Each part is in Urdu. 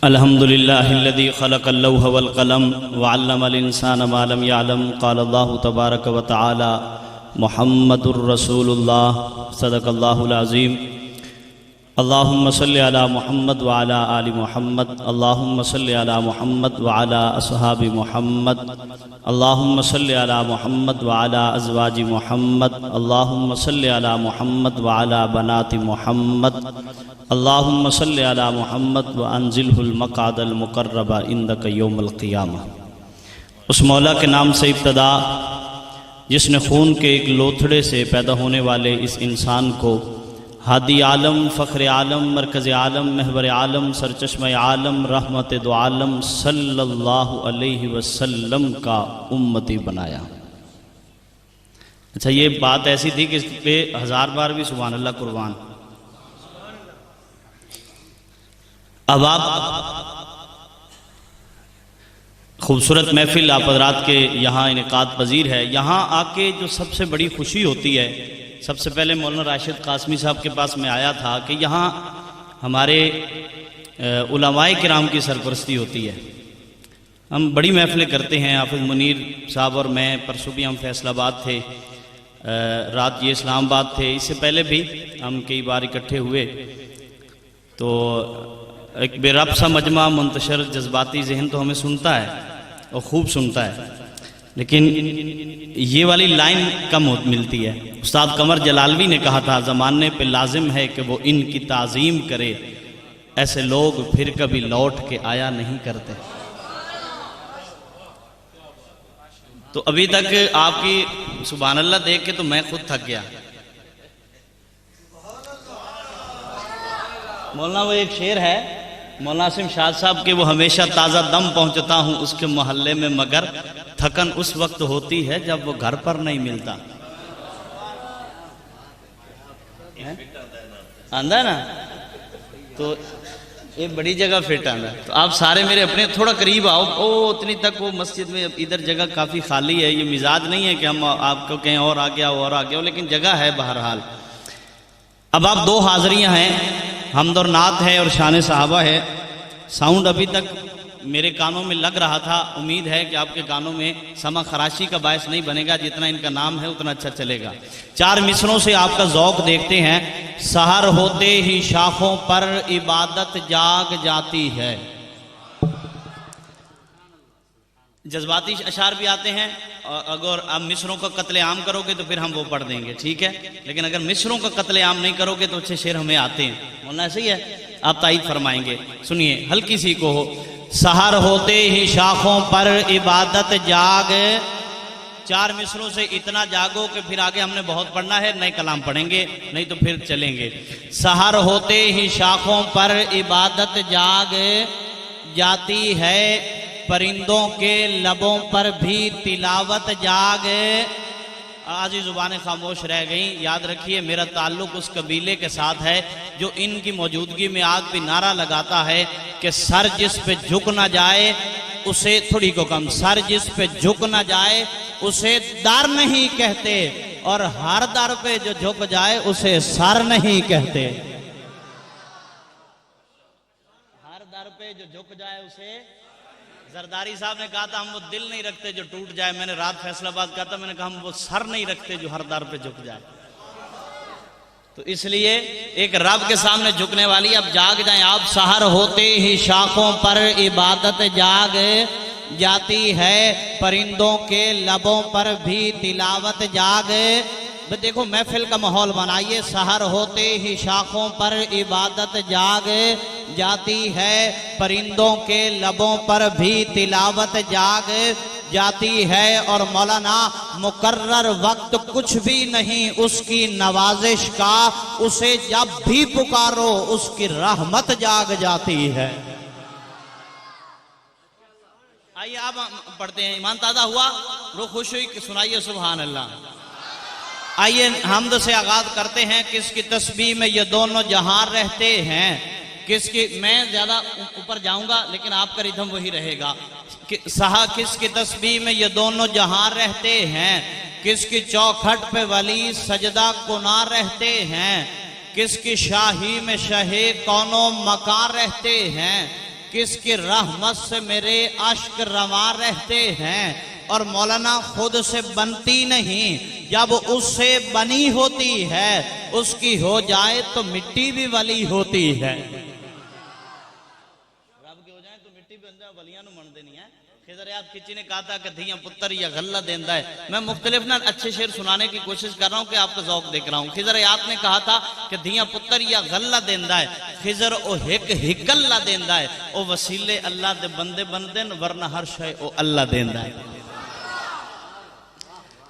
الحمد لله الذي خلق اللوح والقلم وعلم الإنسان ما لم يعلم قال الله تبارك وتعالى محمد رسول الله صدق الله العظيم اللهم صل على محمد وعلى آل محمد اللهم صل على محمد وعلى أصحاب محمد اللهم صل على محمد وعلى أزواج محمد اللهم صل على محمد وعلى بنات محمد اللهم صل على محمد وانزله المقعد المقرب عندك يوم القیامہ۔ اس مولا کے نام سے ابتدا جس نے خون کے ایک لوتھڑے سے پیدا ہونے والے اس انسان کو ہادی عالم، فخر عالم، مرکز عالم، محور عالم، سرچشمہ عالم، رحمت دو عالم صلی اللہ علیہ وسلم کا امتی بنایا۔ اچھا، یہ بات ایسی تھی کہ اس پہ 1000 بار بھی سبحان اللہ قربان۔ اب آپ خوبصورت محفل آپ حضرات کے یہاں انعقاد پذیر ہے، یہاں آ کے جو سب سے بڑی خوشی ہوتی ہے، سب سے پہلے مولانا راشد قاسمی صاحب کے پاس میں آیا تھا کہ یہاں ہمارے علماء کرام کی سرپرستی ہوتی ہے۔ ہم بڑی محفلیں کرتے ہیں، حافظ منیر صاحب اور میں، پرسوں بھی ہم فیصل آباد تھے، رات یہ اسلام آباد تھے، اس سے پہلے بھی ہم کئی بار اکٹھے ہوئے۔ تو ایک بے رب سا مجمع، منتشر جذباتی ذہن تو ہمیں سنتا ہے اور خوب سنتا ہے، لیکن یہ والی لائن کم ملتی ہے۔ استاد قمر جلالوی نے کہا تھا زمانے پہ لازم ہے کہ وہ ان کی تعظیم کرے، ایسے لوگ پھر کبھی لوٹ کے آیا نہیں کرتے۔ تو ابھی تک آپ کی سبحان اللہ دیکھ کے تو میں خود تھک گیا۔ مولانا وہ ایک شعر ہے مولانا عاصم شاہ صاحب کے، وہ ہمیشہ تازہ دم پہنچتا ہوں اس کے محلے میں، مگر تھکن اس وقت ہوتی ہے جب وہ گھر پر نہیں ملتا۔ آندہ ہے نا؟ تو یہ بڑی جگہ فٹ آندہ ہے۔ تو آپ سارے میرے اپنے تھوڑا قریب آؤ، اتنی تک وہ مسجد میں ادھر جگہ کافی خالی ہے۔ یہ مزاج نہیں ہے کہ ہم آپ کو کہیں اور آ گیا اور آ گیا، لیکن جگہ ہے بہرحال۔ اب آپ دو حاضریاں ہیں، حمد اور نعت ہے اور شان صحابہ ہے۔ ساؤنڈ ابھی تک میرے کانوں میں لگ رہا تھا، امید ہے کہ آپ کے کانوں میں سما خراشی کا باعث نہیں بنے گا، جتنا ان کا نام ہے اتنا اچھا چلے گا۔ 4 مصروں سے آپ کا ذوق دیکھتے ہیں۔ سحر ہوتے ہی شاخوں پر عبادت جاگ جاتی ہے۔ جذباتی اشعار بھی آتے ہیں، اور اگر آپ مصروں کا قتل عام کرو گے تو پھر ہم وہ پڑھ دیں گے، ٹھیک ہے، لیکن اگر مصروں کا قتل عام نہیں کرو گے تو اچھے شعر ہمیں آتے ہیں۔ مولانا صحیح ہے، آپ تائید فرمائیں گے۔ سنیے، ہلکی سی کو ہو۔ سحر ہوتے ہی شاخوں پر عبادت جاگ، 4 مصروں سے اتنا جاگو کہ پھر آگے ہم نے بہت پڑھنا ہے، نئے کلام پڑھیں گے نہیں تو پھر چلیں گے۔ سحر ہوتے ہی شاخوں پر عبادت جاگ جاتی ہے، پرندوں کے لبوں پر بھی تلاوت جاگ۔ آج ہی زبانیں خاموش رہ گئیں۔ یاد رکھیے، میرا تعلق اس قبیلے کے ساتھ ہے جو ان کی موجودگی میں آج بھی نعرہ لگاتا ہے کہ سر جس پہ جھک نہ جائے اسے، تھوڑی کو کم، سر جس پہ جھک نہ جائے اسے در نہیں کہتے، اور ہر در پہ جو جھک جائے اسے سر نہیں کہتے۔ ہر در پہ جو جھک جائے اسے، زرداری صاحب نے کہا تھا ہم وہ دل نہیں رکھتے جو ٹوٹ جائے، میں نے رات فیصل آباد کہا تھا، میں نے کہا ہم وہ سر نہیں رکھتے جو ہر در پہ جھک جائے۔ تو اس لیے ایک رب کے سامنے جھکنے والی، اب جاگ جائیں آپ۔ سحر ہوتے ہی شاخوں پر عبادت جاگ جاتی ہے، پرندوں کے لبوں پر بھی تلاوت جاگ۔ دیکھو محفل کا ماحول بنائیے۔ سحر ہوتے ہی شاخوں پر عبادت جاگ جاتی ہے، پرندوں کے لبوں پر بھی تلاوت جاگ جاتی ہے، اور مولانا مقرر وقت کچھ بھی نہیں اس کی نوازش کا، اسے جب بھی پکارو اس کی رحمت جاگ جاتی ہے۔ آئیے آپ پڑھتے ہیں، ایمان تازہ ہوا، روح خوش ہوئی کہ سنائیے سبحان اللہ۔ آئیے حمد سے آغاز کرتے ہیں۔ کس کی تسبیح میں یہ دونوں جہاں رہتے ہیں، کس کی، میں زیادہ اوپر جاؤں گا لیکن آپ کا ریدھم وہی رہے گا۔ کس کی تسبیح میں یہ دونوں جہاں رہتے ہیں، کس کی چوکھٹ پہ ولی سجدہ کنار رہتے ہیں، کس کی شاہی میں شہ کونوں مکان رہتے ہیں، کس کی رحمت سے میرے عشق رواں رہتے ہیں، اور مولانا خود سے بنتی نہیں، جب اس سے بنی ہوتی ہے اس کی ہو جائے تو مٹی بھی ولی ہوتی ہے۔ رب کے ہو جائیں تو مٹی بھی بن جائے، ولیاں نو من دینی ہے۔ خضر یاد کچی نے کہا تھا کہ دھیاں پتر یا غلہ دیندہ ہے۔ میں مختلف نہ اچھے شعر سنانے کی کوشش کر رہا ہوں کہ آپ کا ذوق دیکھ رہا ہوں۔ خضر یاد نے کہا تھا کہ دھیاں پتر یا غلہ دیندہ ہے، خضر او ہک ہکلہ دیندہ ہے، او وسیلے اللہ دے بندے بندن ورنہ ہر شے او اللہ دیندہ ہے۔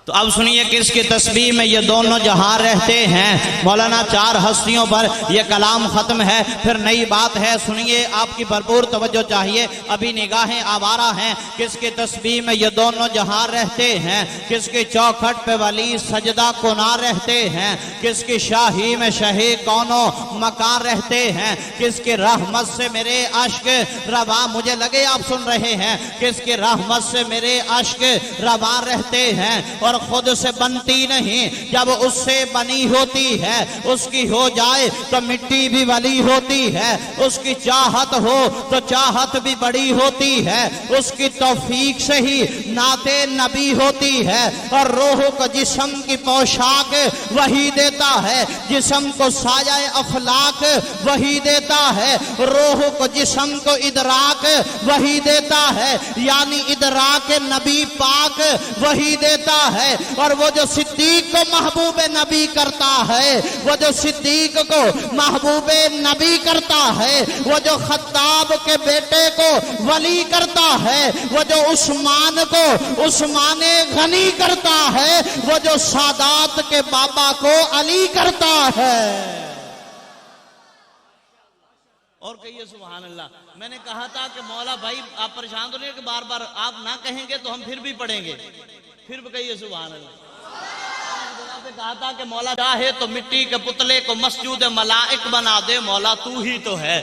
تو اب سنیے کہ اس کی تسبیح میں یہ دونوں جہاں رہتے ہیں۔ مولانا چار ہستیوں پر یہ کلام ختم ہے، پھر نئی بات ہے، سنیے، آپ کی بھرپور توجہ چاہیے، ابھی نگاہیں آوارہ ہیں۔ کس کی تسبیح میں یہ دونوں جہاں رہتے ہیں، کس کی چوکھٹ پہ ولی سجدہ کنا رہتے ہیں، کس کی شاہی میں شہی کونوں مکان رہتے ہیں، کس کی رحمت سے میرے عشق رواں، مجھے لگے آپ سن رہے ہیں، کس کی رحمت سے میرے عشق رواں رہتے ہیں، اور خود سے بنتی نہیں، جب اس سے بنی ہوتی ہے اس کی ہو جائے تو مٹی بھی ولی ہوتی ہے، اس کی چاہت ہو تو چاہت بھی بڑی ہوتی ہے، اس کی توفیق سے ہی نعت نبی ہوتی ہے، اور روح کو جسم کی پوشاک وہی دیتا ہے، جسم کو سایہ افلاک وہی دیتا ہے، روح کو جسم کو ادراک وہی دیتا ہے، یعنی ادراک نبی پاک وہی دیتا ہے، اور وہ جو صدیق کو محبوب نبی کرتا ہے، وہ جو صدیق کو محبوب نبی کرتا ہے، وہ جو خطاب کے بیٹے کو ولی کرتا ہے، وہ جو عثمان کو عثمان غنی کرتا ہے، وہ جو سادات کے بابا کو علی کرتا ہے۔ اور کہیے سبحان اللہ۔ میں نے کہا تھا کہ مولا بھائی آپ پریشان تو نہیں کہ بار بار آپ نہ کہیں گے تو ہم پھر بھی پڑھیں گے، پھر بھی کہیے سبحان اللہ۔ میں نے کہا تھا کہ مولا چاہے تو مٹی کے پتلے کو مسجود ملائک بنا دے، مولا تو ہی تو ہے۔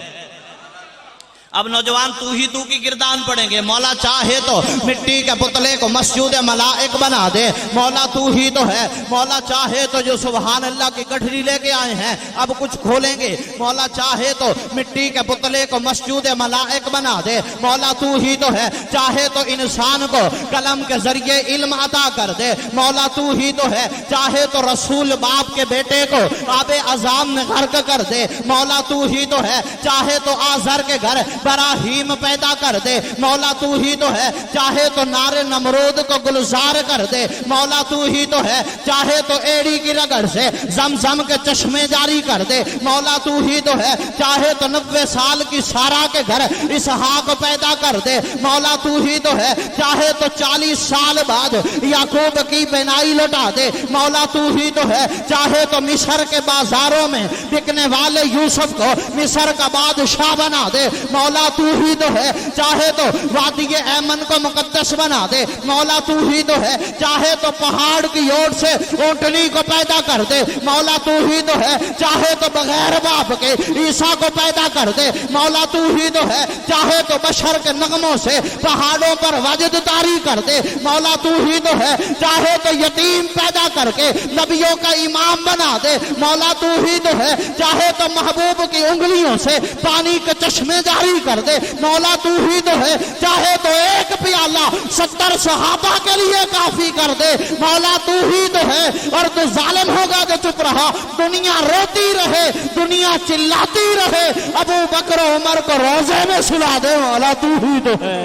اب نوجوان تو ہی تو کی گردان پڑھیں گے، مولا چاہے تو مٹی کے پتلے کو مسجود ملائک بنا دے، مولا تو ہی تو ہے۔ مولا چاہے تو جو سبحان اللہ کی گٹھری لے کے آئے ہیں اب کچھ کھولیں گے، مولا چاہے تو مٹی کے پتلے کو مسجود ملائک بنا دے، مولا تو ہی تو ہے۔ چاہے تو انسان کو قلم کے ذریعے علم عطا کر دے، مولا تو ہی تو ہے۔ چاہے تو رسول باپ کے بیٹے کو آب عذاب میں غرق کر دے، مولا تو ہی تو ہے۔ چاہے تو آزر کے گھر براہیم پیدا کر دے، مولا تو ہی تو ہے۔ چاہے تو نار نمرود کو گلزار کر دے، مولا تو ہی تو ہے۔ چاہے تو ایڑی کی رگڑ سے زمزم کے چشمے جاری کر دے، مولا تو ہی تو ہے۔ چاہے تو 90 سال کی سارا کے گھر اسحاق پیدا کر دے، مولا تو ہی تو ہے۔ چاہے تو 40 سال بعد یعقوب کی بینائی لوٹا دے، مولا تو ہی تو ہے۔ چاہے تو مصر کے بازاروں میں بکنے والے یوسف کو مصر کا بادشاہ بنا دے، مولا تو ہی تو ہے۔ چاہے تو وادی ایمن کو مقدس بنا دے، مولا تو ہی تو ہے۔ چاہے تو پہاڑ کی اوٹ سے اونٹنی کو پیدا کر دے، مولا تو ہی تو ہے۔ چاہے تو بغیر باپ کے عیسیٰ کو پیدا کر دے، مولا تو ہی تو ہے۔ چاہے تو بشر کے نغموں سے پہاڑوں پر وجد طاری کر دے، مولا تو ہی تو ہے۔ چاہے تو یتیم پیدا کر کے نبیوں کا امام بنا دے، مولا تو ہی تو ہے۔ چاہے تو محبوب کی انگلیوں سے پانی کے چشمے جاری کر دے، مولا تو ہی تو ہے۔ چاہے تو ایک پیالہ 70 صحابہ کے لیے کافی کر دے، مولا تو ہی تو ہے۔ اور تو ظالم ہوگا جو چپ رہا، دنیا روتی رہے، دنیا چلاتی رہے، ابو بکر و عمر کو روزے میں سلا دے، مولا تو ہی تو ہے۔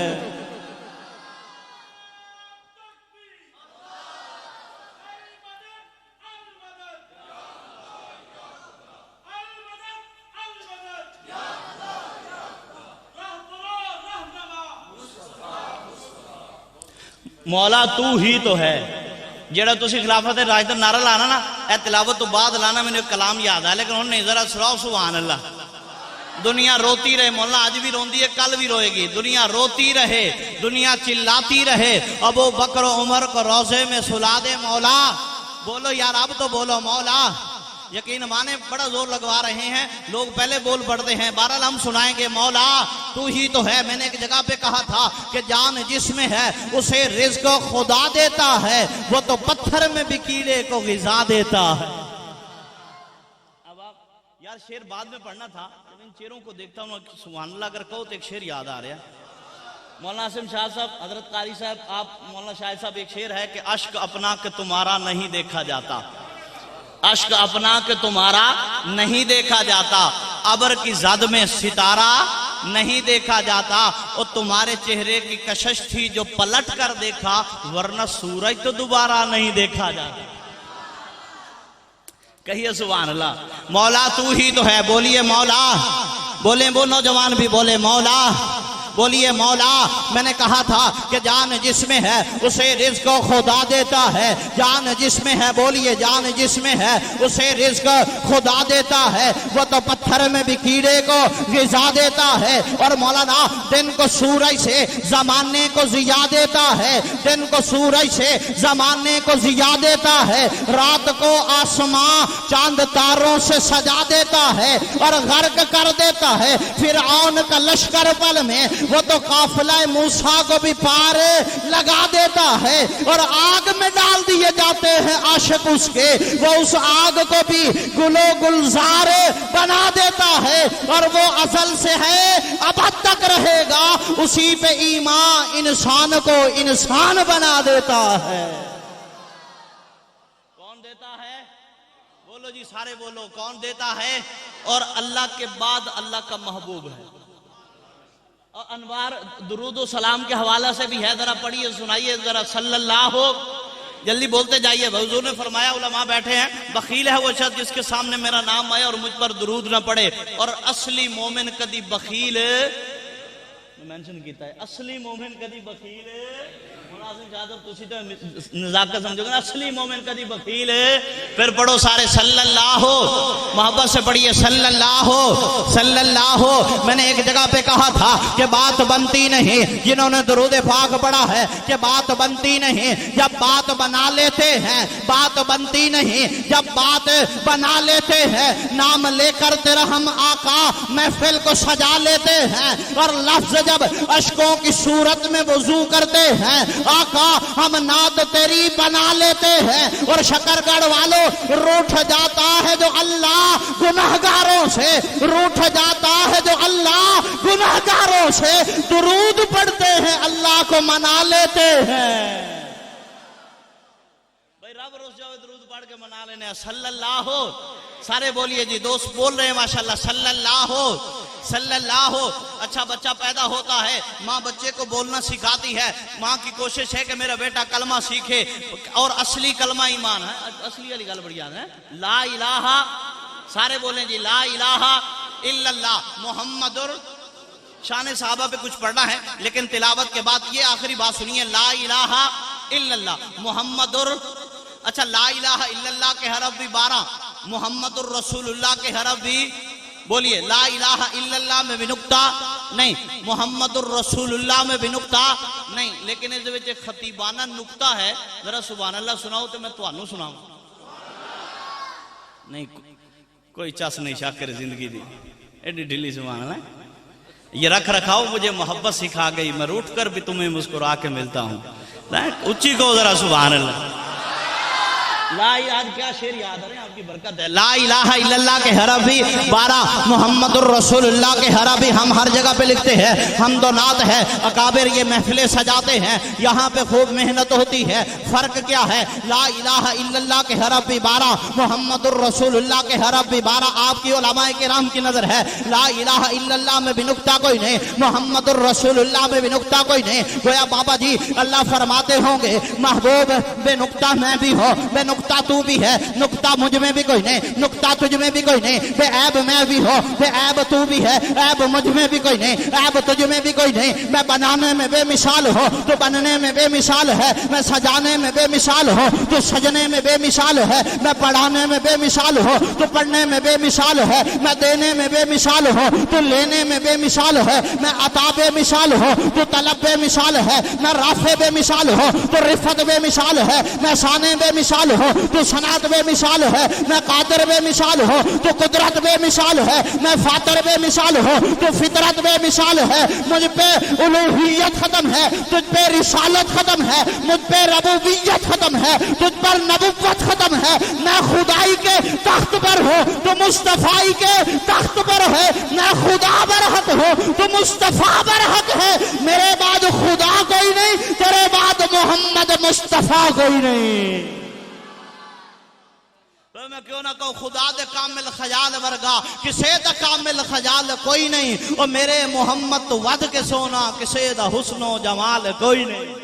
مولا تو ہی تو ہے۔ جیڑا تسی خلافت راشدہ نعرہ لانا نا، اے تلاوت تو بعد لانا، میں نے کلام یاد ہے، لیکن انہوں نے ذرا سراؤ سبحان اللہ۔ دنیا روتی رہے، مولا آج بھی روندی ہے، کل بھی روئے گی، دنیا روتی رہے، دنیا چلاتی رہے، ابو بکر و عمر کو روزے میں سلا دے، مولا۔ بولو یار اب تو بولو مولا۔ یقین مانے بڑا زور لگوا رہے ہیں لوگ، پہلے بول پڑتے ہیں، بہرحال ہم سنائیں گے، مولا تو ہی تو ہے۔ میں نے ایک جگہ پہ کہا تھا کہ جان جس میں ہے اسے رزق خدا دیتا ہے، وہ تو پتھر میں بھی کیڑے کو غذا دیتا ہے۔ اب آپ یار شعر بعد میں پڑھنا تھا، جب ان چہروں کو دیکھتا ہوں سبحان اللہ اگر کہو تو ایک شعر یاد آ رہا ہے. مولانا عاصم شاہ صاحب، حضرت قاری صاحب، آپ مولانا شاہد صاحب، ایک شعر ہے کہ اشک اپنا کہ تمہارا نہیں دیکھا جاتا، اشک اپنا کہ تمہارا نہیں دیکھا جاتا، ابر کی زد میں ستارہ نہیں دیکھا جاتا، اور تمہارے چہرے کی کشش تھی جو پلٹ کر دیکھا، ورنہ سورج تو دوبارہ نہیں دیکھا جاتا. کہیے سبحان اللہ. مولا تو ہی تو ہے، بولیے مولا. بولیں وہ نوجوان بھی بولے مولا. بولیے مولا. میں نے کہا تھا کہ جان جس میں ہے اسے رزق خدا دیتا ہے، جان جس میں ہے، بولیے جان جس میں ہے اسے رزق خدا دیتا ہے، وہ تو پتھر میں بھی کیڑے کو غذا دیتا ہے. اور مولانا دن کو سورج سے زمانے کو ضیاء دیتا ہے، دن کو سورج سے زمانے کو ضیاء دیتا ہے، رات کو آسمان چاند تاروں سے سجا دیتا ہے اور غرق کر دیتا ہے. فرعون کا لشکر پل میں وہ تو قافلہ موسیٰ کو بھی پار لگا دیتا ہے اور آگ میں ڈال دیے جاتے ہیں عاشق اس کے، وہ اس آگ کو بھی گل و گلزار بنا دیتا ہے اور وہ ازل سے ہے ابد تک رہے گا، اسی پہ ایمان انسان کو انسان بنا دیتا ہے. کون دیتا ہے؟ بولو جی سارے بولو، کون دیتا ہے؟ اور اللہ کے بعد اللہ کا محبوب ہے. اور انوار درود و سلام کے حوالہ سے بھی ہے، ذرا پڑھیے سنائیے ذرا. صلی اللہ ہو، جلدی بولتے جائیے. حضور نے فرمایا، علماء بیٹھے ہیں، بخیل ہے وہ شخص جس کے سامنے میرا نام آئے اور مجھ پر درود نہ پڑے. اور اصلی مومن کدی بخیل مینشن کیتا ہے، اصلی مومن کدی بخیل. مناظم جادب تسی تو نزاکت سمجھو گے نا، اصلی مومن کدی بخیل. پھر پڑھو سارے صلی اللہ ہو، محبت سے پڑھیے صلی اللہ ہو، صلی اللہ ہو. میں نے ایک جگہ پہ کہا تھا کہ بات بنتی نہیں، جنہوں نے درود پاک پڑھا ہے کہ بات بنتی نہیں، جب بات بنا لیتے ہیں بات بنتی نہیں، جب بات بنا لیتے ہیں نام لے کر تیرا ہم آقا محفل کو سجا لیتے ہیں، اور لفظ جب اشکوں کی صورت میں وضو کرتے ہیں آقا ہم نعت تیری بنا لیتے ہیں. اور شکر گڑھ والوں روٹھ جاتا ہے جو اللہ گناہگاروں سے، روٹھ جاتا ہے جو اللہ گناہگاروں سے، درود پڑھتے ہیں اللہ کو منا لیتے ہیں. بھائی رب روز جاوے درود پڑھ کے منا لینے. صلی اللہ ہو، سارے بولیے جی، دوست بول رہے ہیں ماشاءاللہ. صلی اللہ ہو، صلی اللہ ہو. اچھا بچہ پیدا ہوتا ہے، ماں بچے کو بولنا سکھاتی ہے، ماں کی کوشش ہے کہ میرا بیٹا کلمہ سیکھے، اور اصلی کلمہ ایمان ہے. اصلی والی گل بڑی یاد ہے، لا الہ، سارے بولیں جی لا الہ الا اللہ محمد. شان صحابہ پہ کچھ پڑھنا ہے لیکن تلاوت کے بعد یہ آخری بات سنیے، لا الہ الا اللہ محمد. اچھا لا الہ الا اللہ کے حرف بھی 12، محمد الرسول اللہ کے حرف بھی، بولیے لا الہ الا اللہ میں بھی نقطہ نہیں، محمد الرسول اللہ میں بھی نقطہ نہیں. لیکن اس وچ ایک خطیبانہ نقطہ ہے، ذرا سبحان اللہ سناؤ تو میں تانوں سناؤں. نہیں کوئی چس نہیں شاکر زندگی دی ایڈی ڈھیلی. سبحان اللہ. یہ رکھ رکھاؤ مجھے محبت سکھا گئی، میں روٹھ کر بھی تمہیں مسکرا کے ملتا ہوں. اچھی کو ذرا سبحان اللہ. لا الہ، کیا شعر یاد ہے آپ کی برکت ہے. لا الہ الا اللہ کے حرف بھی 12، محمد الرسول اللہ کے حرف بھی ہم ہر جگہ پہ لکھتے ہیں. حمد و نعت ہے، اکابر یہ محفلیں سجاتے ہیں، یہاں پہ خوب محنت ہوتی ہے. فرق کیا ہے؟ لا الہ الا اللہ کے حرف بھی 12، محمد الرسول اللہ کے حرف بھی 12. آپ کی علماء کرام کی نظر ہے لا الہ الا اللہ میں بھی نقطہ کوئی نہیں، محمد الرسول اللہ میں بھی نقطہ کوئی نہیں. گویا بابا جی اللہ فرماتے ہوں گے محبوب بے نقطہ میں بھی ہو، بے نقطہ تو بھی ہے، نقطہ مجھ میں بھی کوئی نہیں، نقطہ تجھ میں بھی کوئی نہیں. بے عیب میں بھی ہو، بے عیب تو بھی ہے، عیب مجھ میں بھی کوئی نہیں، عیب تجھ میں بھی کوئی نہیں. میں بنانے میں بے مثال ہو تو بننے میں بے مثال ہے، میں سجانے میں بے مثال ہو تو سجنے میں بے مثال ہے، میں پڑھانے میں بے مثال ہو تو پڑھنے میں بے مثال ہے، میں دینے میں بے مثال ہو تو لینے میں بے مثال ہے، میں عطا بے مثال ہو تو طلب بے مثال ہے، میں رافع بے مثال ہو تو رفت بے مثال ہے، میں سانے بے مثال ہو ہو تو صنعت بے مثال ہے، میں قادر بے مثال ہو تو قدرت بے مثال ہے، میں فاطر بے مثال ہو تو فطرت بے مثال ہے، مجھ پہ الوہیت ختم ہے، تجھ پہ رسالت ختم ہے، مجھ پہ ربوبیت ختم ہے، تجھ پر نبوت ختم ہے، میں خدائی کے تخت پر ہوں تو مصطفی کے تخت پر ہے، میں خدا برحق ہوں تو مصطفیٰ برحق ہے، میرے بعد خدا کوئی نہیں، تیرے بعد محمد مصطفیٰ کوئی نہیں۔ تو میں کیوں نہ کہوں خدا دے کامل خیال ورگا کسے دا کامل خیال کوئی نہیں، اور میرے محمد تو ود کے سونا کسے دا حسن و جمال کوئی نہیں۔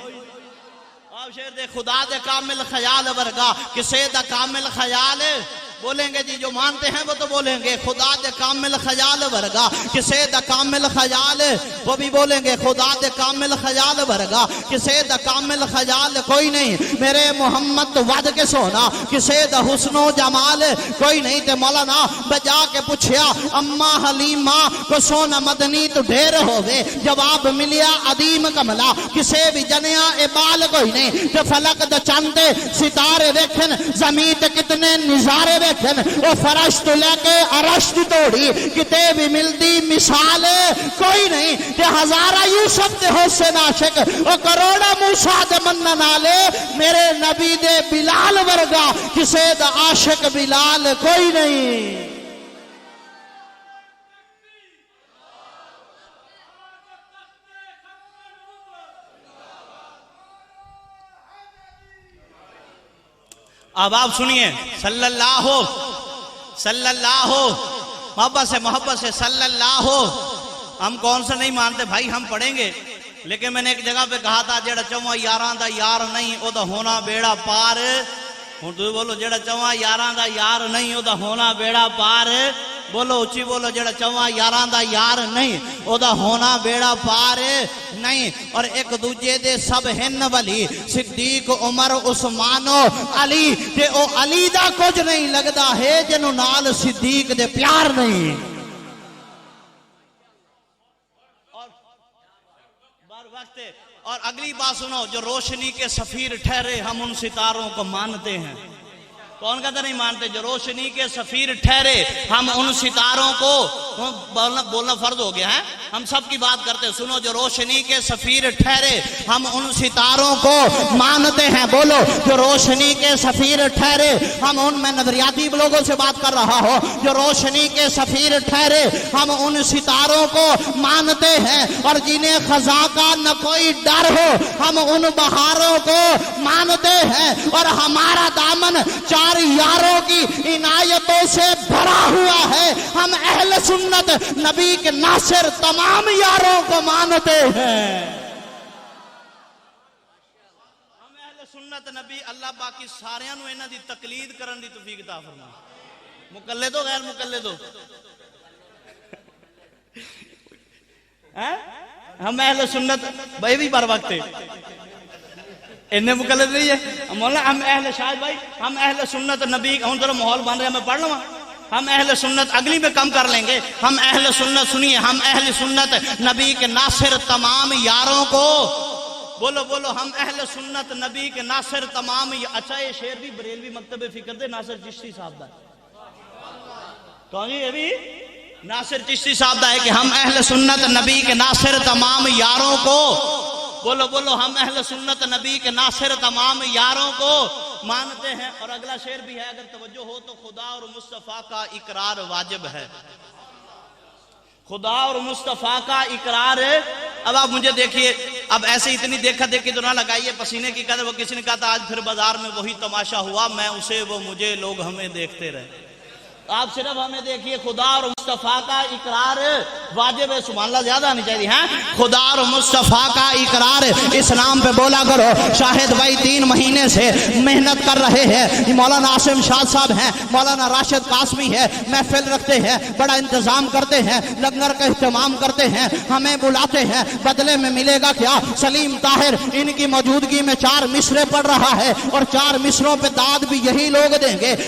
آپ شیر دے خدا دے کامل خیال ورگا کسے دا کامل خیال بولیں گے جی، جو مانتے ہیں وہ تو بولیں گے خدا دے کامل خیال ورگا کسے دا کامل خیال، وہ بھی بولیں گے خدا دے کامل خیال ورگا کسے دا کامل خیال کوئی نہیں، میرے محمد تو ود کے سونا کسے دا حسن و جمال کوئی نہیں۔ تے مولانا بجا کے پوچھیا اماں حلیمہ کو سونا مدنی تو ڈھیر ہوئے، جواب ملیا عدیم کملا کسے بھی جنیا ابال کوئی نہیں۔ تے فلک دا چاندے ستارے ویکھن، زمین تے کتنے نظارے ویکھن، وہ فرش تو لے کے عرش دی توڑی کتے بھی ملدی مثال کوئی نہیں۔ کہ ہزارہ یوسف دے حسن عاشق اور کروڑا موسیٰ دے منن نالے، میرے نبی دے بلال ورگا کسے دا عاشق بلال کوئی نہیں۔ اب آپ سنیے صلی اللہ محبت سے صلی اللہ، ہم کون سے نہیں مانتے بھائی، ہم پڑھیں گے، لیکن میں نے ایک جگہ پہ کہا تھا جیڑا چواں یاراں دا یار نہیں او دا ہونا بیڑا پار، ہوں تو بولو جیڑا چواں یاراں دا یار نہیں او دا ہونا بیڑا پار، بولو اچھی بولو جیڑا چواں یاراں دا یار نہیں او دا ہونا بیڑا پار نہیں۔ اور ایک دوجے دے سب ہن ولی، صدیق عمر عثمان و علی، تے او علی دا کچھ نہیں لگدا ہے جنوں نال صدیق دے پیار نہیں۔ اور بار وقت اور اگلی بات سنو، جو روشنی کے سفیر ٹھہرے ہم ان ستاروں کو مانتے ہیں۔ کون کہتا نہیں مانتے؟ جو روشنی کے سفیر ٹھہرے ہم ان ستاروں کو، بولنا فرض ہو گیا ہے، ہم سب کی بات کرتے ہیں، سنو، جو روشنی کے سفیر ٹھہرے ہم ان ستاروں کو مانتے ہیں، بولو جو روشنی کے سفیر ٹھہرے ہم ان، میں نظریاتی لوگوں سے بات کر رہا ہوں، جو روشنی کے سفیر ٹھہرے ہم ان ستاروں کو مانتے ہیں، اور جنہیں خزاں کا نہ کوئی ڈر ہو ہم ان بہاروں کو مانتے ہیں، اور ہمارا دامن چار یاروں کی عنایتوں سے بھرا ہوا ہے، ہم اہل سنت نبی کے ناصر تمام یاروں کو مانتے ہیں۔ ہم اہل سنت نبی اللہ باقی ساریاں نو انہاں دی تقلید کرن دی توفیق عطا فرمائے، مقلد ہو غیر مقلد ہو، ہم اہل سنت بھائی بھی بر وقت انہیں مقلد نہیں ہے مولانا، ہم اہل شاہد بھائی، ہم اہل سنت نبی، ہوں ذرا ماحول بن رہے ہیں میں پڑھ لوں، ہم اہل سنت اگلی میں کم کر لیں گے، ہم اہل سنت، سنیے، ہم اہل سنت نبی کے ناصر تمام یاروں کو، بولو بولو، ہم اہل سنت نبی کے ناصر تمام، اچھا یہ شعر بھی بریلوی مکتب فکر دے ناصر چشتی صاحب دا کون جی؟ یہ بھی ناصر چشتی صاحب دا ہے کہ ہم اہل سنت نبی کے ناصر تمام یاروں کو، بولو بولو، ہم اہل سنت نبی کے ناصر تمام یاروں کو مانتے ہیں۔ اور اگلا شعر بھی ہے، اگر توجہ ہو تو، خدا اور مصطفیٰ کا اقرار واجب ہے، خدا اور مصطفیٰ کا اقرار ہے۔ اب آپ مجھے دیکھیے، اب ایسے اتنی دیکھا دیکھی تو نہ لگائیے پسینے کی قدر، وہ کسی نے کہا تھا آج پھر بازار میں وہی تماشا ہوا، میں اسے وہ مجھے لوگ ہمیں دیکھتے رہے۔ آپ صرف ہمیں دیکھیے، خدا اور مصطفیٰ کا اقرار واجب ہے، سبحان اللہ زیادہ آنی چاہیے، ہاں، خدا اور مصطفیٰ کا اقرار اسلام پہ بولا کرو۔ شاہد بھائی 3 مہینے سے محنت کر رہے ہیں، مولانا عاصم شاہ صاحب ہیں، مولانا راشد قاسمی ہے، محفل رکھتے ہیں، بڑا انتظام کرتے ہیں، لنگر کا اہتمام کرتے ہیں، ہمیں بلاتے ہیں، بدلے میں ملے گا کیا؟ سلیم طاہر ان کی موجودگی میں 4 مصرے پڑھ رہا ہے، اور 4 مصروں پہ داد بھی یہی لوگ دیں گے۔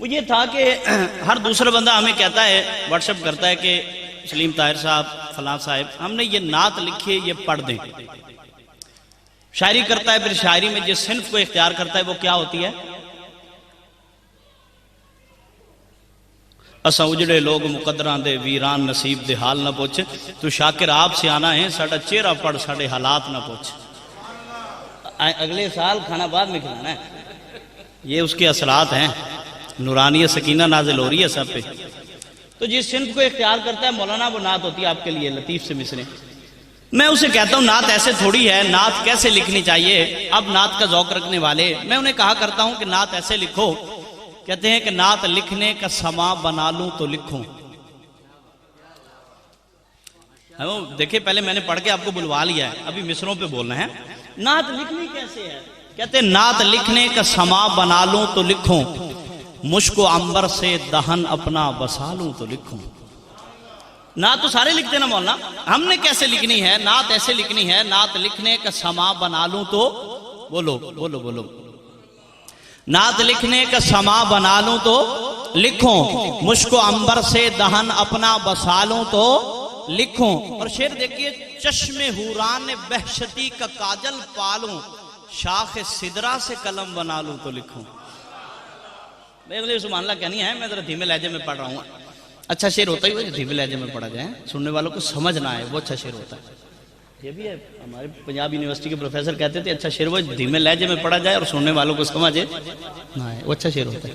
وہ یہ تھا کہ ہر دوسرا بندہ ہمیں کہتا ہے، واٹس ایپ کرتا ہے کہ سلیم طاہر صاحب، فلاں صاحب، ہم نے یہ نعت لکھی ہے، یہ پڑھ دیں۔ شاعری کرتا ہے، پھر شاعری میں جس صنف کو اختیار کرتا ہے وہ کیا ہوتی ہے؟ اساں اجڑے لوگ مقدراں دے ویران نصیب دے حال نہ پوچھ، تو شاکر آپ سے آنا ہے، ساڑھا چہرہ پڑھ ساڑھے حالات نہ پوچھ۔ اگلے سال کھانا بعد میں کھلانا ہے، یہ اس کے اثرات ہیں، نورانی سکینہ نازل ہو رہی ہے سب پہ۔ تو جس صنف کو اختیار کرتا ہے مولانا، وہ نعت ہوتی ہے آپ کے لیے لطیف سے مصرے۔ میں اسے کہتا ہوں نعت ایسے تھوڑی ہے، نعت کیسے لکھنی چاہیے۔ اب نعت کا ذوق رکھنے والے، میں انہیں کہا کرتا ہوں کہ نعت ایسے لکھو، کہتے ہیں کہ نعت لکھنے کا سما بنا لوں تو لکھوں۔ دیکھیں پہلے میں نے پڑھ کے آپ کو بلوا لیا ہے، ابھی مصروں پہ بولنا ہے۔ نعت لکھنی کیسے ہے؟ کہتے ہیں نعت لکھنے کا سما بنا لوں تو لکھوں، مشک و عنبر سے دہن اپنا بسا لوں تو لکھوں۔ نعت تو سارے لکھتے نا مولانا، ہم نے کیسے لکھنی ہے؟ نعت ایسے لکھنی ہے، نعت لکھنے کا سما بنا لوں تو بولو بولو بولو، نعت لکھنے کا سما بنا لوں تو لکھوں، مشک و عنبر سے دہن اپنا بسا لوں تو لکھوں۔ اور شعر دیکھیے، چشم حوران بہشتی کا کاجل پالوں، شاخ سدرا سے قلم بنا لوں تو لکھوں۔ میں سبحان اللہ کہنی ہے، میں ذرا دھیمے لہجے میں پڑھ رہا ہوں۔ اچھا شعر ہوتا ہی وہ دھیمے لہجے میں پڑھا جائے، سننے والوں کو سمجھ نہ آئے، وہ اچھا شعر ہوتا ہے۔ یہ بھی ہے، ہمارے پنجاب یونیورسٹی کے پروفیسر کہتے تھے اچھا شعر وہ دھیمے لہجے میں پڑھا جائے اور سننے والوں کو سمجھے نہ آئے، وہ اچھا شعر ہوتا ہے۔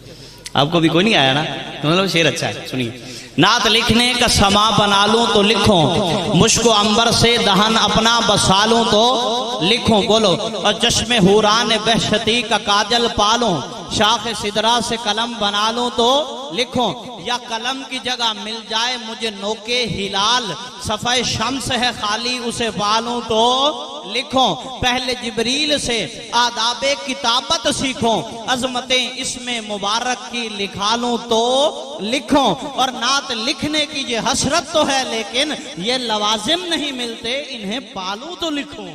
آپ کو بھی کوئی نہیں آیا نا؟ مطلب شعر اچھا ہے، سنیے۔ نعت لکھنے کا سما بنا لوں تو لکھوں، مشک و عنبر سے دہن اپنا بسا لوں تو لکھوں، بولو۔ اور چشم حوران بہشتی کا کاجل پالوں، شاخ سدرا سے قلم بنا لوں تو لکھوں۔ یا قلم کی جگہ مل جائے مجھے نوکے ہلال، صفحہ شمس ہے خالی اسے پالوں تو لکھوں۔ پہلے جبریل سے آداب کتابت سیکھوں، عظمتیں اس میں مبارک کی لکھا لوں تو لکھوں۔ اور نعت لکھنے کی یہ حسرت تو ہے، لیکن یہ لوازم نہیں ملتے، انہیں پالوں تو لکھوں۔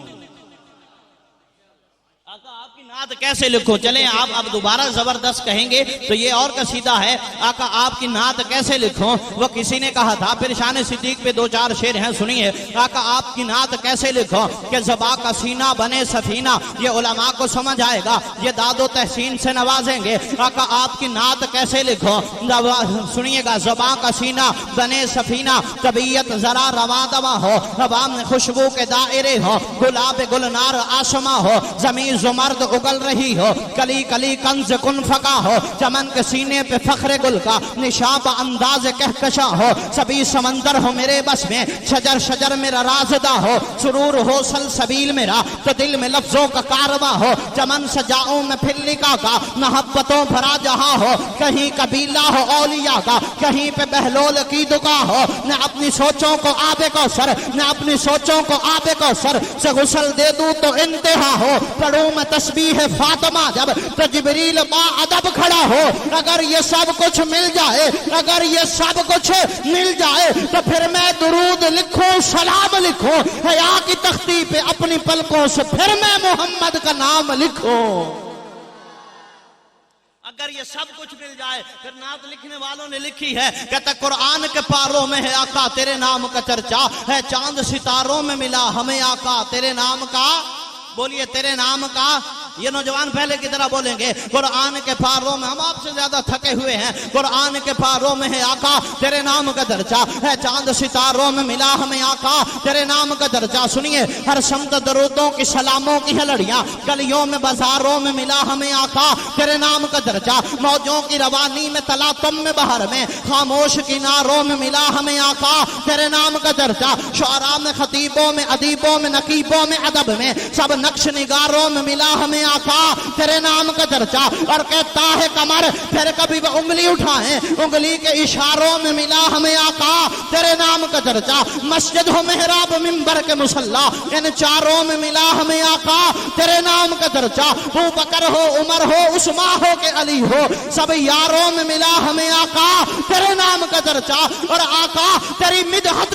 آقا آپ کی نعت کیسے لکھوں؟ چلیں آپ اب دوبارہ زبردست کہیں گے تو یہ اور قصیدہ ہے۔ آقا آپ کی نعت کیسے لکھوں؟ وہ کسی نے کہا تھا، پھر شان صدیق پہ دو چار شعر ہیں، سنیے۔ آقا آپ کی نعت کیسے لکھوں کہ زباں کا سینہ بنے سفینہ، یہ علماء کو سمجھ آئے گا، یہ داد و تحسین سے نوازیں گے۔ آقا آپ کی نعت کیسے لکھوں؟ سنیے گا، زباں کا سینہ بنے سفینہ، طبیعت ذرا رواں دواں ہو، ہوا میں خوشبو کے دائرے ہو، گلاب گلنار آسماں ہو، زمین زمرد اگل رہی ہو، کلی کلی کنز کن فقا ہو، چمن کے سینے پہ فخر گل کا نشاب انداز کہکشاں ہو، سبھی سمندر ہو میرے بس میں، شجر شجر میرا رازدہ ہو، سرور ہو سلسبیل میرا تو دل میں لفظوں کا کارواں ہو، چمن سجاؤں میں پھر لکھا کا محبتوں بھرا جہاں ہو، کہیں قبیلہ ہو اولیاء کا، کہیں پہ بہلول کی دکا ہو، نہ اپنی سوچوں کو آب کوثر، نہ اپنی سوچوں کو آب کوثر سے غسل دے دوں تو انتہا ہو، پڑھوں میں تسبیح فاطمہ جب تو جبریل با ادب کھڑا ہو۔ اگر یہ سب کچھ مل جائے، اگر یہ سب کچھ مل جائے تو پھر میں درود لکھوں، سلام لکھوں، حیا کی تختی پہ اپنی پلکوں سے پھر میں محمد کا نام لکھوں۔ اگر یہ سب کچھ مل جائے، پھر نعت لکھنے والوں نے لکھی ہے، کہتا قرآن کے پاروں میں ہے آقا تیرے نام کا چرچا ہے، چاند ستاروں میں ملا ہمیں آقا تیرے نام کا، بولیے تیرے نام کا۔ یہ نوجوان پہلے کی طرح بولیں گے، قرآن کے پاروں میں، ہم آپ سے زیادہ تھکے ہوئے ہیں، قرآن کے پاروں میں ہے آقا تیرے نام کا درجہ ہے، چاند ستاروں میں ملا ہمیں آقا تیرے نام کا درجہ۔ سنیے، ہر سمت درودوں کی سلاموں کی ہے لڑیاں، گلیوں میں بازاروں میں ملا ہمیں آقا تیرے نام کا درجہ، موجوں کی روانی میں تلاطم میں بہر میں، خاموش کناروں میں ملا ہمیں آقا تیرے نام کا درجہ، شعراء میں خطیبوں میں ادیبوں میں نقیبوں میں ادب میں، سب نقش نگاروں میں ملا ہمیں آقا تیرے نام کا درجہ۔ اور کہتا ہے کمر پھر کبھی وہ انگلی اٹھائیں، انگلی کے اشاروں میں ملا ہمیں آقا تیرے نام کا درجہ، مسجد ہو محراب منبر کے مصلی، ان چاروں میں ملا ہمیں آقا تیرے نام کا درجہ، ابو بکر ہو عمر ہو عثمان ہو کہ علی ہو، سب یاروں میں ملا ہمیں آقا تیرے نام کا درجہ۔ اور آقا تیری مدحت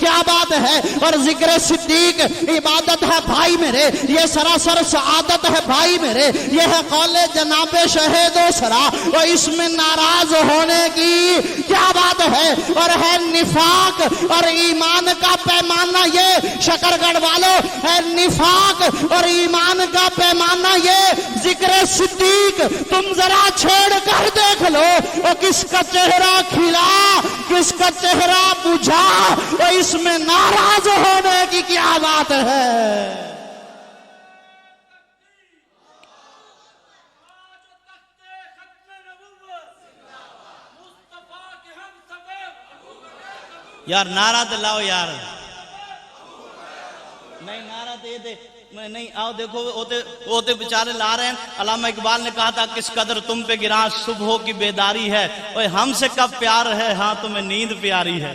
کیا بات ہے. اور ذکر صدیق عبادت ہے بھائی میرے, یہ سراسر سعادت ہے بھائی میرے, یہ ہے قول جناب شہید و سرا, اور اس میں ناراض ہونے کی کیا بات ہے. اور ہے نفاق اور ایمان کا پیمانہ یہ شکر گڑھ والوں ہے, نفاق اور ایمان کا پیمانہ یہ ذکر صدیق. تم ذرا چھوڑ کر دیکھ لو اور کس کا چہرہ کھلا کس کا چہرہ بجھا, اور اس میں ناراض ہونے کی کیا بات ہے. یار نعرہ دلاؤ یار, نہیں نعرہ دے دے نہیں. آؤ دیکھو وہ بیچارے لا رہے ہیں. علامہ اقبال نے کہا تھا کس قدر تم پہ گراں صبحوں کی بیداری ہے, اوے ہم سے کب پیار ہے ہاں تمہیں نیند پیاری ہے.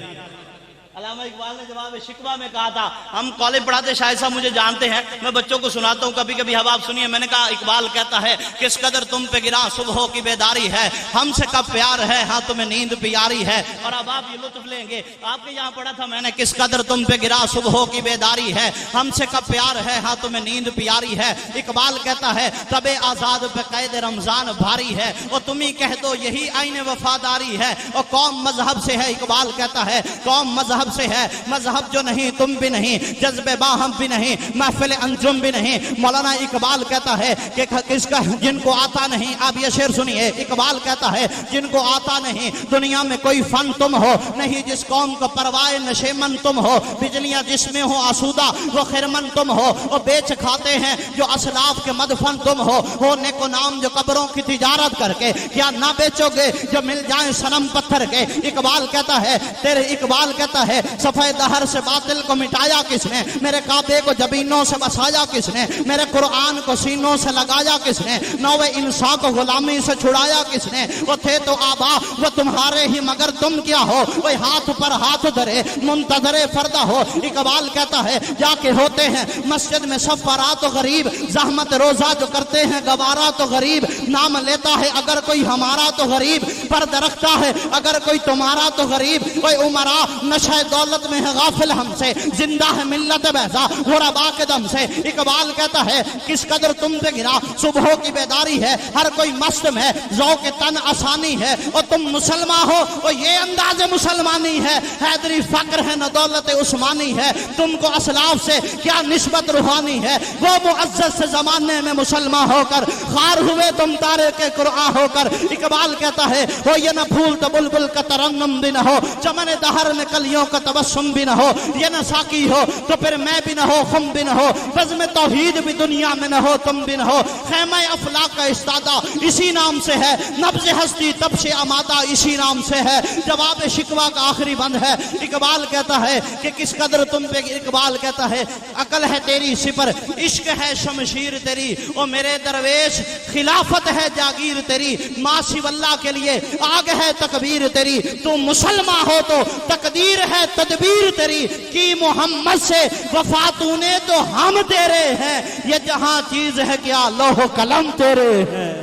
علامہ اقبال نے جواب شکوہ میں کہا تھا. ہم کالج پڑھاتے, شاہد صاحب مجھے جانتے ہیں, میں بچوں کو سناتا ہوں کبھی کبھی. اب آپ سنیے, میں نے کہا اقبال کہتا ہے کس قدر تم پہ گراں صبحوں کی بیداری ہے, ہم سے کب پیار ہے ہاں تمہیں نیند پیاری ہے. اور اب آپ یہ لطف لیں گے, آپ کے یہاں پڑھا تھا میں نے کس قدر تم پہ گراں صبحوں کی بیداری ہے, ہم سے کب پیار ہے ہاں تمہیں نیند پیاری ہے. اقبال کہتا ہے تب آزاد پہ قید رمضان بھاری ہے, اور تم ہی کہہ دو یہی عین وفاداری ہے. اور قوم مذہب سے ہے, اقبال کہتا ہے قوم مذہب سے ہے, مذہب جو نہیں تم بھی نہیں, جذبے باہم بھی نہیں, محفل انجم بھی نہیں. مولانا اقبال کہتا ہے کہ کس کا جن کو آتا نہیں. آپ یہ شعر سنیے, اقبال کہتا ہے جن کو آتا نہیں دنیا میں کوئی فن تم ہو نہیں, جس قوم کو پروائے نشے من تم ہو, بجلیاں جس میں ہو آسودہ وہ خرمن تم ہو, اور بیچ کھاتے ہیں جو اسلاف کے مدفن تم ہو نیک نام جو قبروں کی تجارت کر کے کیا نہ بیچو گے جو مل جائیں صنم پتھر کے. اقبال کہتا ہے اقبال کہتا ہے صفحہ دہر سے باطل کو مٹایا کس نے, میرے کعبے کو جبینوں سے بسایا کس نے, میرے قرآن کو سینوں سے لگایا کس نے, نوے انسان کو غلامی سے چھڑایا کس نے. وہ تھے تو آبا وہ تمہارے ہی مگر تم کیا ہو, وہ ہاتھ پر ہاتھ دھرے منتظر فردہ ہو. اقبال کہتا ہے جا کے ہوتے ہیں مسجد میں سفرا تو غریب, زحمت روزہ جو کرتے ہیں گوارا تو غریب, نام لیتا ہے اگر کوئی ہمارا تو غریب, پر درختہ ہے اگر کوئی تمہارا تو غریب. کوئی عمرہ نشہ دولت میں ہے غافل ہم سے, زندہ ہے ملت بیضا غربا کے دم سے. اقبال کہتا ہے کس قدر تم پہ گرا صبحوں کی بیداری ہے, ہر کوئی مست میں ذوق تن آسانی ہے, اور تم مسلمان ہو اور یہ انداز مسلمانی ہے. حیدری فقر ہے نہ دولت عثمانی ہے, تم کو اسلاف سے کیا نسبت روحانی ہے. وہ معزز سے زمانے میں مسلمان ہو کر خار ہوئے تم تارے کے قرآن ہو کر. اقبال کہتا ہے ہو یہ نہ پھول تو بلبل کا ترنم بھی نہ ہو, چمن دہر میں کلیوں کا تبسم بھی نہ ہو, یہ نہ ساقی ہو تو پھر میں بھی نہ ہو خم بھی نہ ہو, بزم توحید بھی دنیا میں نہ ہو تم بھی نہ ہو. خیمہ افلاق کا استادہ اسی نام سے ہے, نبض ہستی تب سے آمادہ اسی نام سے ہے. جواب شکوہ کا آخری بند ہے. اقبال کہتا ہے کہ کس قدر تم پہ, اقبال کہتا ہے عقل ہے تیری سپر, عشق ہے شمشیر تیری, اور میرے درویش خلافت ہے جاگیر تیری. ماسی واللہ کے لیے آگ ہے تکبیر تیری, تو مسلمان ہو تو تقدیر ہے تدبیر تیری. کی محمد سے وفاتوں نے تو ہم تیرے ہیں, یہ جہاں چیز ہے کیا لوح و قلم تیرے ہیں.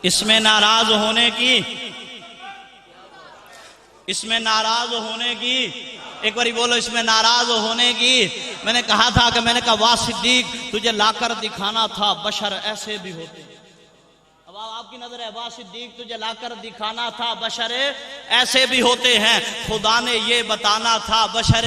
اس میں ناراض ہونے کی ایک باری بولو, اس میں ناراض ہونے کی. میں نے کہا تھا کہ میں نے کہا واہ صدیق تجھے لا کر دکھانا تھا بشر ایسے بھی ہوتے. اب آپ کی نظر ہے, واہ صدیق تجھے لا کر دکھانا تھا بشر ایسے بھی ہوتے ہیں, خدا نے یہ بتانا تھا بشر.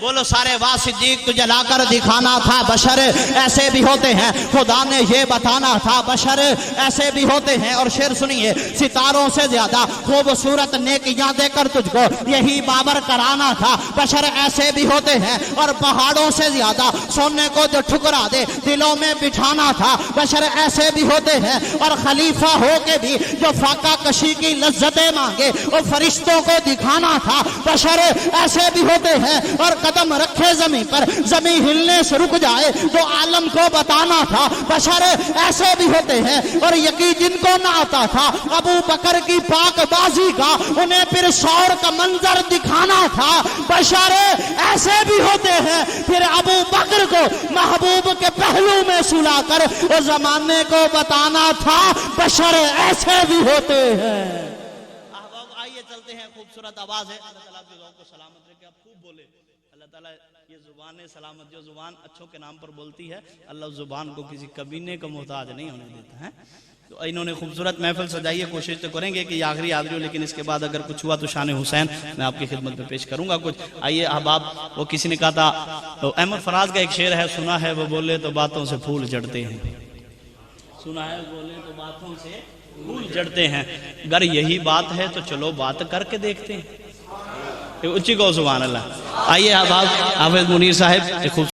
بولو سارے, واہ صدیق تجھے لا کر دکھانا تھا بشر ایسے بھی ہوتے ہیں, خدا نے یہ بتانا تھا بشر ایسے بھی ہوتے ہیں. اور شعر سنیے, ستاروں سے زیادہ خوبصورت نیکیاں دے کر تجھ کو یہی بابر کرانا تھا بشر ایسے بھی ہوتے ہیں, اور پہاڑوں سے زیادہ سونے کو جو ٹھکرا دے دلوں میں بٹھانا تھا بشر ایسے بھی ہوتے ہیں, اور خلیفہ خلیفہ ہو کے بھی جو فاقہ کشی کی لذتیں مانگے وہ فرشتوں کو دکھانا تھا. بشر ایسے بھی ہوتے ہیں اور قدم رکھے زمین پر زمین ہلنے سے رک جائے تو عالم کو بتانا تھا. بشر ایسے بھی ہوتے ہیں اور یقین جن کو نہ آتا تھا ابو بکر کی پاک بازی کا انہیں پھر شور کا منظر دکھانا تھا. بشر ایسے بھی ہوتے ہیں پھر ابو بکر کو محبوب کے پہلو میں سلا کر وہ زمانے کو بتانا تھا. بشر ایسے بھی ہوتے ہیں. احباب آئیے چلتے ہیں. خوبصورت آواز ہے. اللہ تعالیٰ آپ کے ذوق کو سلامت رکھے. آپ خوب بولے. اللہ تعالیٰ یہ زبان سلامت, جو زبان اچھوں کے نام پر بولتی ہے اللہ اس زبان کو کسی کمینے کا محتاج نہیں ہونے دیتا ہے. تو انہوں نے خوبصورت محفل سجائی ہے. کوشش تو کریں گے کہ یہ آخری حاضری ہو, لیکن اس کے بعد اگر کچھ ہوا تو شان حسین میں آپ کی خدمت میں پیش کروں گا کچھ. آئیے احباب, وہ کسی نے کہا تھا, احمد فراز کا ایک شعر ہے, سنا ہے وہ بولے تو باتوں سے پھول جڑتے ہیں. سنا ہے بولے تو باتوں سے پھول جڑتے ہیں. اگر یہی بات ہے تو چلو بات کر کے دیکھتے ہیں. اچھی کو سبحان اللہ. آئیے احباب, حافظ منیر صاحب